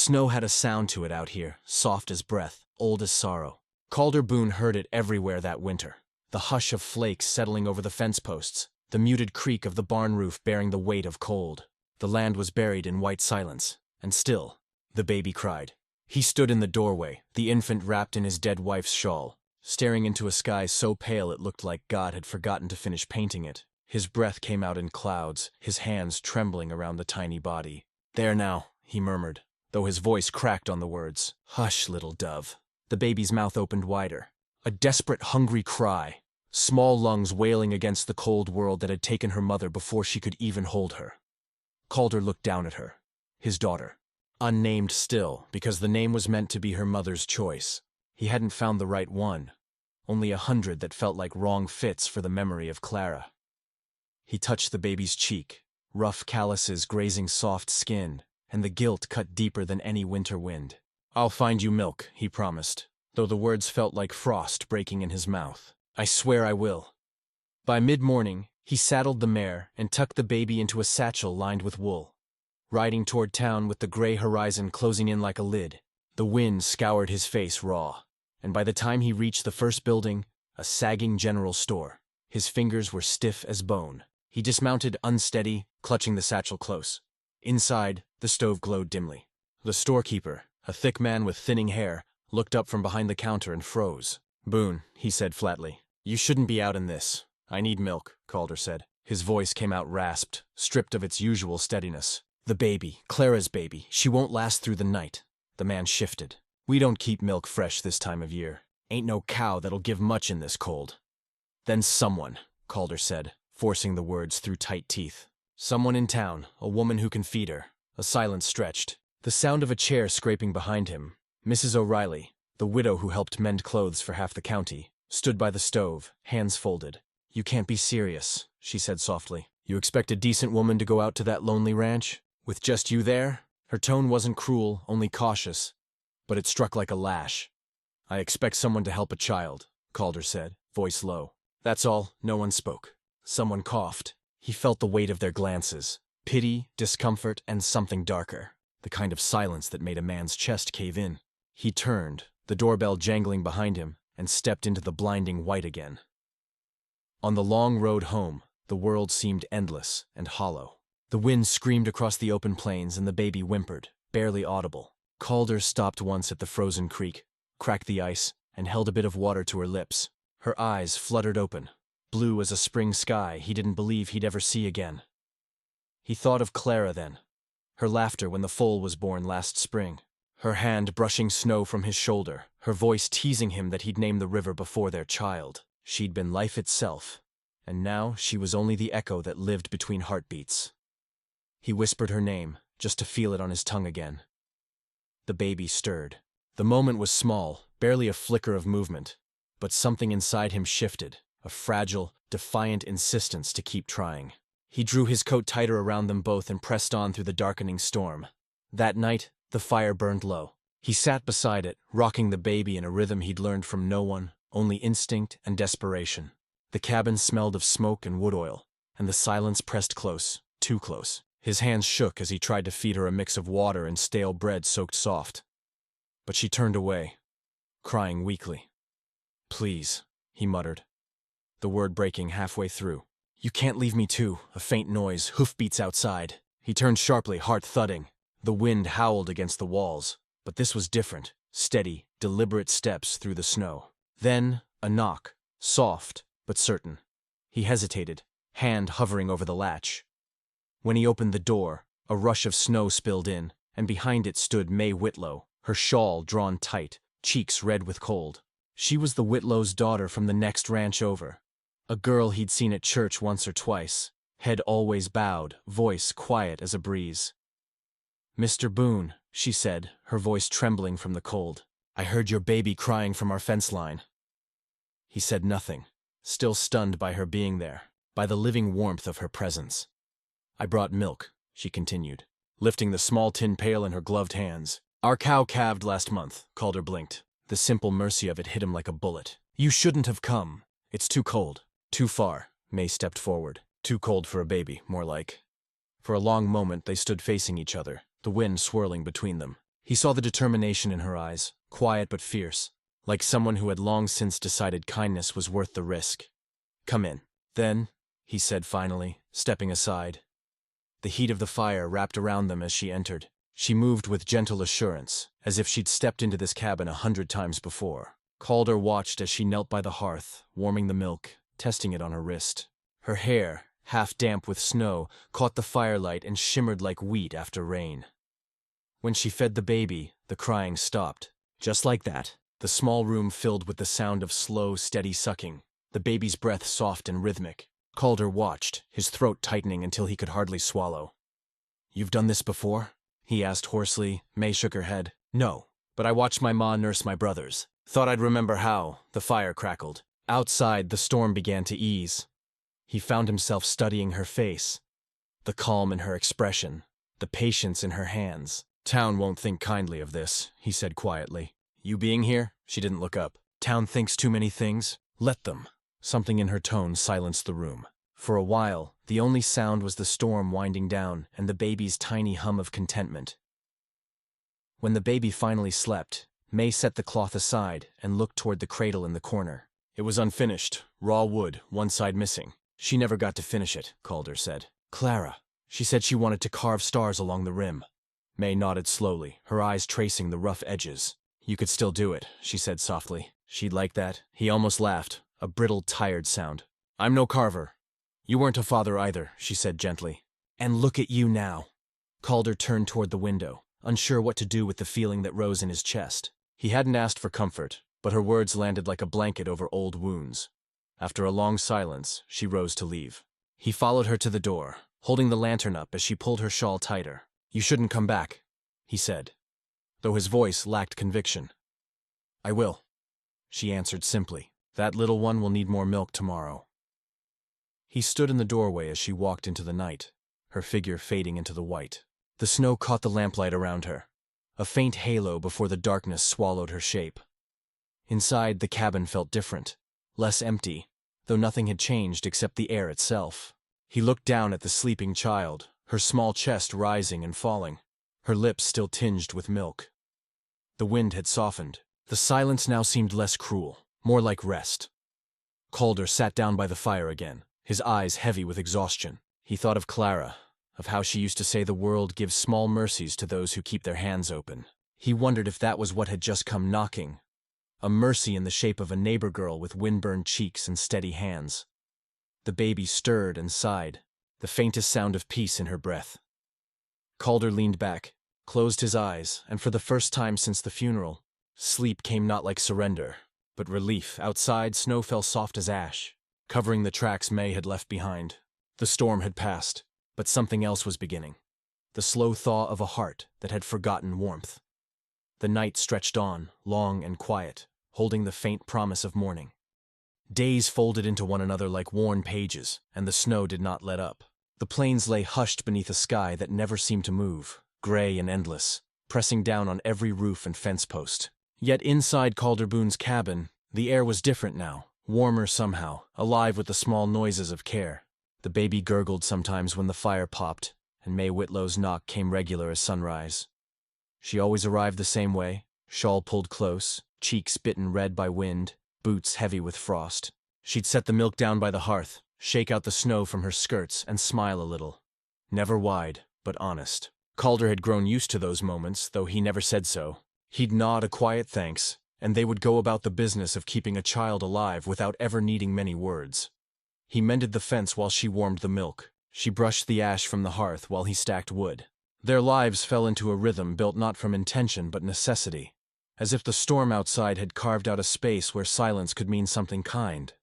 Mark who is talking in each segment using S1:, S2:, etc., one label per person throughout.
S1: snow had a sound to it out here, soft as breath, old as sorrow. Calder Boone heard it everywhere that winter. The hush of flakes settling over the fence posts, the muted creak of the barn roof bearing the weight of cold. The land was buried in white silence, and still, the baby cried. He stood in the doorway, the infant wrapped in his dead wife's shawl, staring into a sky so pale it looked like God had forgotten to finish painting it. His breath came out in clouds, his hands trembling around the tiny body. "There now," he murmured, though his voice cracked on the words. "Hush, little dove." The baby's mouth opened wider. A desperate, hungry cry, small lungs wailing against the cold world that had taken her mother before she could even hold her. Calder looked down at her. His daughter. Unnamed still, because the name was meant to be her mother's choice. He hadn't found the right one. Only 100 that felt like wrong fits for the memory of Clara. He touched the baby's cheek, rough calluses grazing soft skin, and the guilt cut deeper than any winter wind. "I'll find you milk," he promised, though the words felt like frost breaking in his mouth. "I swear I will." By mid-morning, he saddled the mare and tucked the baby into a satchel lined with wool. Riding toward town with the gray horizon closing in like a lid, the wind scoured his face raw, and by the time he reached the first building, a sagging general store, his fingers were stiff as bone. He dismounted unsteady, clutching the satchel close. Inside, the stove glowed dimly. The storekeeper, a thick man with thinning hair, looked up from behind the counter and froze. "Boone," he said flatly, "you shouldn't be out in this." "I need milk," Calder said. His voice came out rasped, stripped of its usual steadiness. "The baby, Clara's baby, she won't last through the night." The man shifted. "We don't keep milk fresh this time of year. Ain't no cow that'll give much in this cold." "Then someone," Calder said, forcing the words through tight teeth. "Someone in town, a woman who can feed her." A silence stretched. The sound of a chair scraping behind him. Mrs. O'Reilly, the widow who helped mend clothes for half the county, stood by the stove, hands folded. "You can't be serious," she said softly. "You expect a decent woman to go out to that lonely ranch? With just you there?" Her tone wasn't cruel, only cautious, but it struck like a lash. "I expect someone to help a child," Calder said, voice low. "That's all." No one spoke. Someone coughed. He felt the weight of their glances. Pity, discomfort, and something darker. The kind of silence that made a man's chest cave in. He turned, the doorbell jangling behind him, and stepped into the blinding white again. On the long road home, the world seemed endless and hollow. The wind screamed across the open plains and the baby whimpered, barely audible. Calder stopped once at the frozen creek, cracked the ice, and held a bit of water to her lips. Her eyes fluttered open, blue as a spring sky he didn't believe he'd ever see again. He thought of Clara then, her laughter when the foal was born last spring, her hand brushing snow from his shoulder, her voice teasing him that he'd named the river before their child. She'd been life itself, and now she was only the echo that lived between heartbeats. He whispered her name, just to feel it on his tongue again. The baby stirred. The moment was small, barely a flicker of movement, but something inside him shifted, a fragile, defiant insistence to keep trying. He drew his coat tighter around them both and pressed on through the darkening storm. That night, the fire burned low. He sat beside it, rocking the baby in a rhythm he'd learned from no one, only instinct and desperation. The cabin smelled of smoke and wood oil, and the silence pressed close, too close. His hands shook as he tried to feed her a mix of water and stale bread soaked soft. But she turned away, crying weakly. "Please," he muttered, the word breaking halfway through. "You can't leave me too." A faint noise, hoofbeats outside. He turned sharply, heart thudding. The wind howled against the walls, but this was different. Steady, deliberate steps through the snow. Then, a knock, soft but certain. He hesitated, hand hovering over the latch. When he opened the door, a rush of snow spilled in, and behind it stood May Whitlow, her shawl drawn tight, cheeks red with cold. She was the Whitlow's daughter from the next ranch over. A girl he'd seen at church once or twice, head always bowed, voice quiet as a breeze. "Mr. Boone," she said, her voice trembling from the cold. "I heard your baby crying from our fence line." He said nothing, still stunned by her being there, by the living warmth of her presence. "I brought milk," she continued, lifting the small tin pail in her gloved hands. "Our cow calved last month," Calder blinked. The simple mercy of it hit him like a bullet. "You shouldn't have come. It's too cold." "Too far," May stepped forward. "Too cold for a baby, more like." For a long moment they stood facing each other, the wind swirling between them. He saw the determination in her eyes, quiet but fierce, like someone who had long since decided kindness was worth the risk. "Come in." "Then," he said finally, stepping aside. The heat of the fire wrapped around them as she entered. She moved with gentle assurance, as if she'd stepped into this cabin 100 times before. Calder watched as she knelt by the hearth, warming the milk, testing it on her wrist. Her hair, half damp with snow, caught the firelight and shimmered like wheat after rain. When she fed the baby, the crying stopped. Just like that, the small room filled with the sound of slow, steady sucking, the baby's breath soft and rhythmic. Calder watched, his throat tightening until he could hardly swallow. "You've done this before?" he asked hoarsely. May shook her head. "No, but I watched my ma nurse my brothers. Thought I'd remember how." The fire crackled. Outside, the storm began to ease. He found himself studying her face, the calm in her expression, the patience in her hands. "Town won't think kindly of this," he said quietly. "You being here?" She didn't look up. "Town thinks too many things. Let them." Something in her tone silenced the room. For a while, the only sound was the storm winding down and the baby's tiny hum of contentment. When the baby finally slept, May set the cloth aside and looked toward the cradle in the corner. It was unfinished, raw wood, one side missing. "She never got to finish it," Calder said. "Clara. She said she wanted to carve stars along the rim." May nodded slowly, her eyes tracing the rough edges. "You could still do it," she said softly. "She'd like that." He almost laughed, a brittle, tired sound. "I'm no carver. You weren't a father either," she said gently. "And look at you now." Calder turned toward the window, unsure what to do with the feeling that rose in his chest. He hadn't asked for comfort, but her words landed like a blanket over old wounds. After a long silence, she rose to leave. He followed her to the door, holding the lantern up as she pulled her shawl tighter. "You shouldn't come back," he said, though his voice lacked conviction. "I will," she answered simply. "That little one will need more milk tomorrow." He stood in the doorway as she walked into the night, her figure fading into the white. The snow caught the lamplight around her, a faint halo before the darkness swallowed her shape. Inside, the cabin felt different, less empty, though nothing had changed except the air itself. He looked down at the sleeping child, her small chest rising and falling, her lips still tinged with milk. The wind had softened. The silence now seemed less cruel, more like rest. Calder sat down by the fire again, his eyes heavy with exhaustion. He thought of Clara, of how she used to say the world gives small mercies to those who keep their hands open. He wondered if that was what had just come knocking, a mercy in the shape of a neighbor girl with windburned cheeks and steady hands. The baby stirred and sighed, the faintest sound of peace in her breath. Calder leaned back, closed his eyes, and for the first time since the funeral, sleep came not like surrender, but relief. Outside, snow fell soft as ash, covering the tracks May had left behind. The storm had passed, but something else was beginning. The slow thaw of a heart that had forgotten warmth. The night stretched on, long and quiet, holding the faint promise of morning. Days folded into one another like worn pages, and the snow did not let up. The plains lay hushed beneath a sky that never seemed to move, gray and endless, pressing down on every roof and fence post. Yet inside Calder Boone's cabin, the air was different now, warmer somehow, alive with the small noises of care. The baby gurgled sometimes when the fire popped, and May Whitlow's knock came regular as sunrise. She always arrived the same way, shawl pulled close, cheeks bitten red by wind, boots heavy with frost. She'd set the milk down by the hearth, shake out the snow from her skirts, and smile a little. Never wide, but honest. Calder had grown used to those moments, though he never said so. He'd nod a quiet thanks, and they would go about the business of keeping a child alive without ever needing many words. He mended the fence while she warmed the milk. She brushed the ash from the hearth while he stacked wood. Their lives fell into a rhythm built not from intention but necessity, as if the storm outside had carved out a space where silence could mean something kind.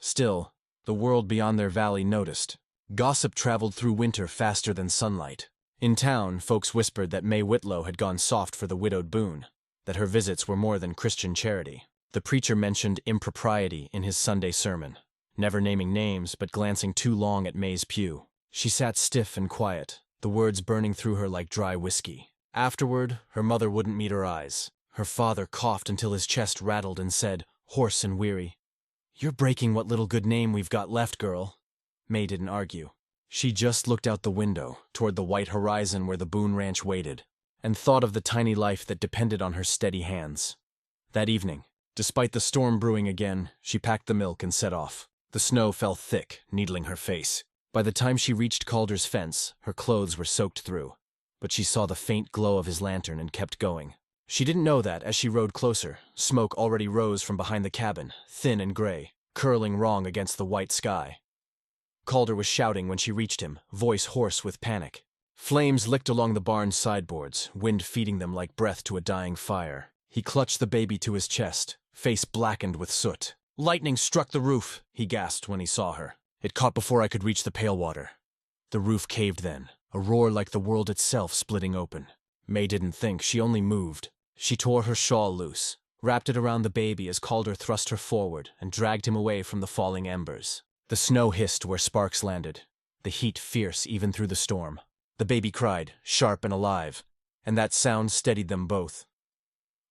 S1: Still, the world beyond their valley noticed. Gossip traveled through winter faster than sunlight. In town, folks whispered that May Whitlow had gone soft for the widowed Boone, that her visits were more than Christian charity. The preacher mentioned impropriety in his Sunday sermon, never naming names but glancing too long at May's pew. She sat stiff and quiet, the words burning through her like dry whiskey. Afterward, her mother wouldn't meet her eyes. Her father coughed until his chest rattled and said, hoarse and weary, "You're breaking what little good name we've got left, girl." May didn't argue. She just looked out the window, toward the white horizon where the Boone ranch waited, and thought of the tiny life that depended on her steady hands. That evening, despite the storm brewing again, she packed the milk and set off. The snow fell thick, needling her face. By the time she reached Calder's fence, her clothes were soaked through. But she saw the faint glow of his lantern and kept going. She didn't know that, as she rode closer, smoke already rose from behind the cabin, thin and gray, curling wrong against the white sky. Calder was shouting when she reached him, voice hoarse with panic. Flames licked along the barn's sideboards, wind feeding them like breath to a dying fire. He clutched the baby to his chest, face blackened with soot. "Lightning struck the roof," he gasped when he saw her. "It caught before I could reach the pail water." The roof caved then, a roar like the world itself splitting open. May didn't think, she only moved. She tore her shawl loose, wrapped it around the baby as Calder thrust her forward and dragged him away from the falling embers. The snow hissed where sparks landed, the heat fierce even through the storm. The baby cried, sharp and alive, and that sound steadied them both.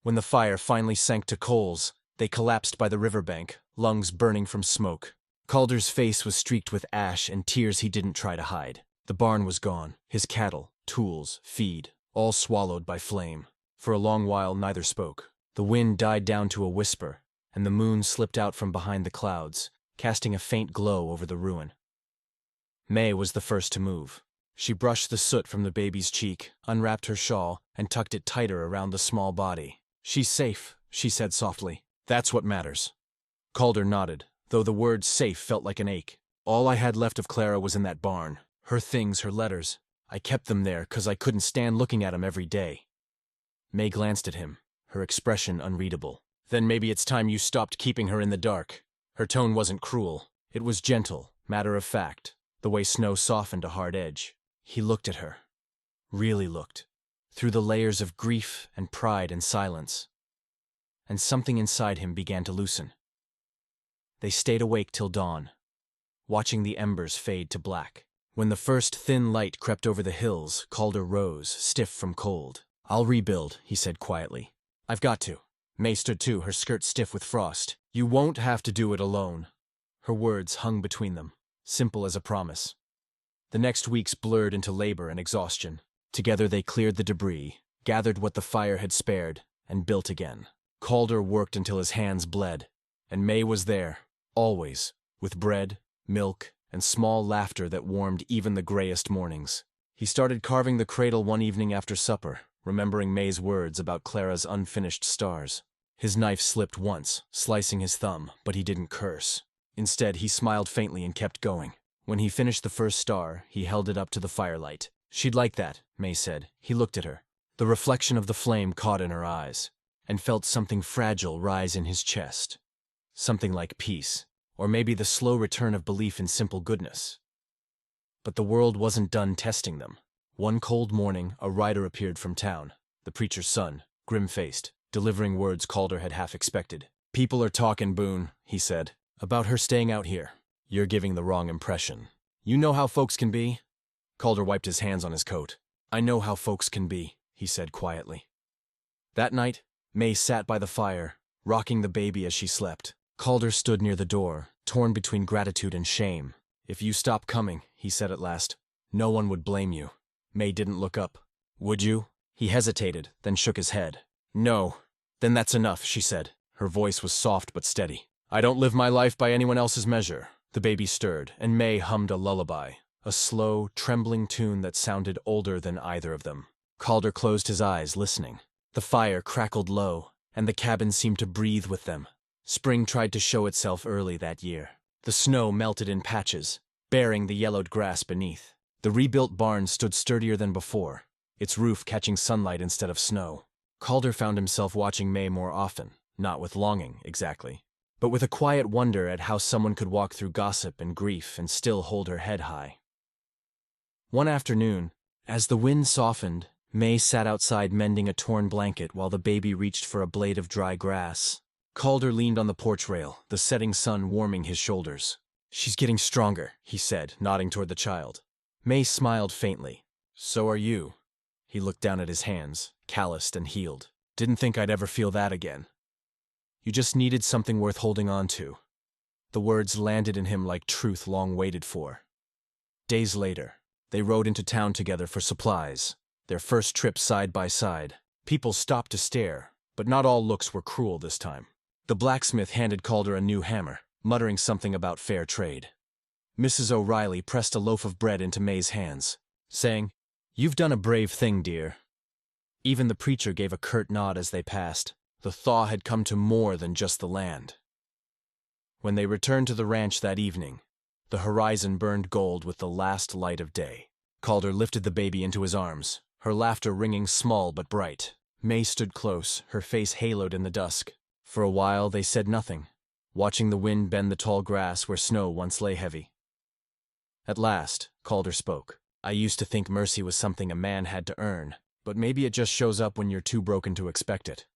S1: When the fire finally sank to coals, they collapsed by the riverbank, lungs burning from smoke. Calder's face was streaked with ash and tears he didn't try to hide. The barn was gone, his cattle, tools, feed, all swallowed by flame. For a long while neither spoke. The wind died down to a whisper, and the moon slipped out from behind the clouds, casting a faint glow over the ruin. May was the first to move. She brushed the soot from the baby's cheek, unwrapped her shawl, and tucked it tighter around the small body. "She's safe," she said softly. "That's what matters." Calder nodded, though the word safe felt like an ache. "All I had left of Clara was in that barn. Her things, her letters. I kept them there 'cause I couldn't stand looking at 'em every day." May glanced at him, her expression unreadable. "Then maybe it's time you stopped keeping her in the dark." Her tone wasn't cruel. It was gentle, matter of fact, the way snow softened a hard edge. He looked at her. Really looked. Through the layers of grief and pride and silence. And something inside him began to loosen. They stayed awake till dawn, watching the embers fade to black. When the first thin light crept over the hills, Calder rose, stiff from cold. "I'll rebuild," he said quietly. "I've got to." May stood too, her skirt stiff with frost. "You won't have to do it alone." Her words hung between them, simple as a promise. The next weeks blurred into labor and exhaustion. Together they cleared the debris, gathered what the fire had spared, and built again. Calder worked until his hands bled, and May was there, always, with bread, milk, and small laughter that warmed even the grayest mornings. He started carving the cradle one evening after supper, remembering May's words about Clara's unfinished stars. His knife slipped once, slicing his thumb, but he didn't curse. Instead, he smiled faintly and kept going. When he finished the first star, he held it up to the firelight. "She'd like that," May said. He looked at her. The reflection of the flame caught in her eyes, and felt something fragile rise in his chest. Something like peace, or maybe the slow return of belief in simple goodness. But the world wasn't done testing them. One cold morning, a rider appeared from town, the preacher's son, grim-faced, delivering words Calder had half expected. "People are talking, Boone," he said, "about her staying out here. You're giving the wrong impression. You know how folks can be?" Calder wiped his hands on his coat. "I know how folks can be," he said quietly. That night, May sat by the fire, rocking the baby as she slept. Calder stood near the door, torn between gratitude and shame. "If you stop coming," he said at last, "no one would blame you." May didn't look up. "Would you?" He hesitated, then shook his head. "No." "Then that's enough," she said. Her voice was soft but steady. "I don't live my life by anyone else's measure." The baby stirred, and May hummed a lullaby, a slow, trembling tune that sounded older than either of them. Calder closed his eyes, listening. The fire crackled low, and the cabin seemed to breathe with them. Spring tried to show itself early that year. The snow melted in patches, baring the yellowed grass beneath. The rebuilt barn stood sturdier than before, its roof catching sunlight instead of snow. Calder found himself watching May more often, not with longing, exactly, but with a quiet wonder at how someone could walk through gossip and grief and still hold her head high. One afternoon, as the wind softened, May sat outside mending a torn blanket while the baby reached for a blade of dry grass. Calder leaned on the porch rail, the setting sun warming his shoulders. "She's getting stronger," he said, nodding toward the child. May smiled faintly. "So are you." He looked down at his hands, calloused and healed. "Didn't think I'd ever feel that again." "You just needed something worth holding on to." The words landed in him like truth long waited for. Days later, they rode into town together for supplies. their first trip side by side. People stopped to stare, but not all looks were cruel this time. The blacksmith handed Calder a new hammer, muttering something about fair trade. Mrs. O'Reilly pressed a loaf of bread into May's hands, saying, "You've done a brave thing, dear." Even the preacher gave a curt nod as they passed. The thaw had come to more than just the land. When they returned to the ranch that evening, the horizon burned gold with the last light of day. Calder lifted the baby into his arms, her laughter ringing small but bright. May stood close, her face haloed in the dusk. For a while they said nothing, watching the wind bend the tall grass where snow once lay heavy. At last, Calder spoke. "I used to think mercy was something a man had to earn, but maybe it just shows up when you're too broken to expect it."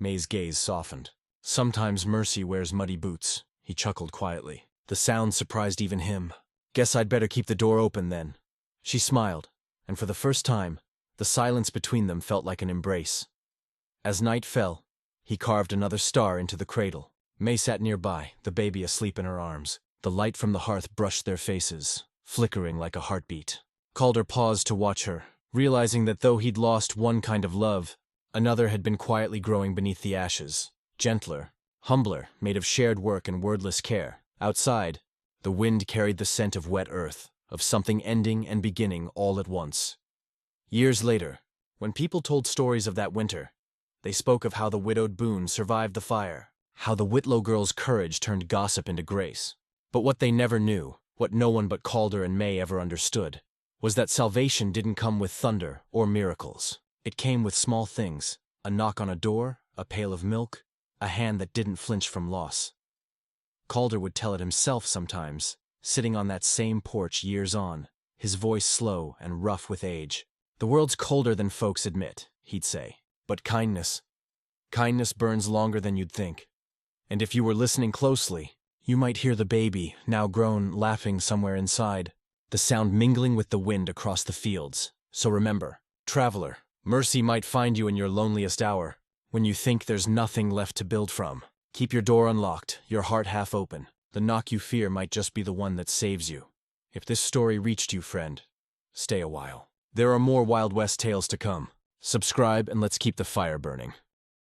S1: May's gaze softened. "Sometimes mercy wears muddy boots," he chuckled quietly. The sound surprised even him. "Guess I'd better keep the door open then." She smiled, and for the first time, the silence between them felt like an embrace. As night fell, he carved another star into the cradle. May sat nearby, the baby asleep in her arms. The light from the hearth brushed their faces, flickering like a heartbeat. Calder paused to watch her, realizing that though he'd lost one kind of love, another had been quietly growing beneath the ashes. Gentler, humbler, made of shared work and wordless care. Outside, the wind carried the scent of wet earth, of something ending and beginning all at once. Years later, when people told stories of that winter, they spoke of how the widowed Boone survived the fire, how the Whitlow girl's courage turned gossip into grace. But what they never knew, what no one but Calder and May ever understood, was that salvation didn't come with thunder or miracles. It came with small things, a knock on a door, a pail of milk, a hand that didn't flinch from loss. Calder would tell it himself sometimes, sitting on that same porch years on, his voice slow and rough with age. "The world's colder than folks admit," he'd say, "but kindness burns longer than you'd think. And if you were listening closely, you might hear the baby, now grown, laughing somewhere inside, the sound mingling with the wind across the fields. So remember, traveler, mercy might find you in your loneliest hour, when you think there's nothing left to build from. Keep your door unlocked, your heart half open. The knock you fear might just be the one that saves you. If this story reached you, friend, stay a while. There are more Wild West tales to come. Subscribe and let's keep the fire burning."